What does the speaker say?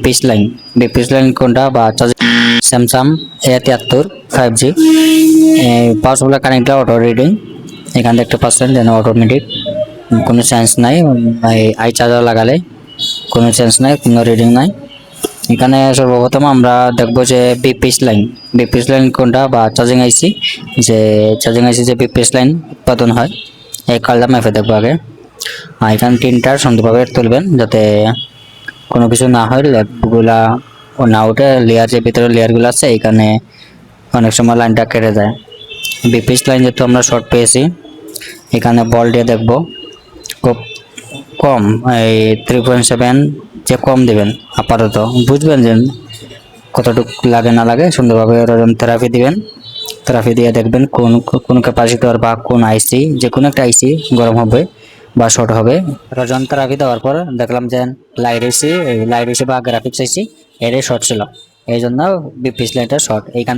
BPS line. BPS line কোনটা বা Samsung A73 5G পাওয়ারগুলো কানেক্টটা অটো রিডিং। এখানে দেখতে পাচ্ছেন যেন অটোমেটিক, কোনো চেঞ্জ নাই। আই চার্জার লাগালে কোনো চেঞ্জ নাই, কোনো রিডিং নাই। এখানে সর্বপ্রথম আমরা দেখবো যে বিপিএস লাইন। বিপিএস লাইন কোনটা বা চার্জিং আইসি, যে চার্জিং আইসি যে বিপিএস লাইন উৎপাদন হয় এই কালটা মেপে দেখবো আগে। এখানে তিনটার সুন্দরভাবে তুলবেন যাতে কোনো কিছু না হয়, ল্যাবগুলা না উঠে। লেয়ার যে ভিতরে লেয়ারগুলো আছে এখানে অনেক সময় লাইনটা কেটে যায়। বিপিএস লাইন যেহেতু আমরা শর্ট পেয়েছি, এখানে বল দিয়ে দেখবো খুব কম, এই 3.7 যে কম দেবেন আপাতত, বুঝবেন যে কতটুকু লাগে না লাগে। সুন্দরভাবে রজন থেরাপি দিবেন। থেরাপি দিয়ে দেখবেন কোন ক্যাপাসিটর বা কোন আইসি, যে কোনো একটা আইসি গরম হবে বা শর্ট হবে। রজন থেরাপি দেওয়ার পর দেখলাম যে লাইট এসি বা গ্রাফিক্স আইসি এর শর্ট ছিল, এই জন্য বিপিএস লাইনটা শর্ট। এইখান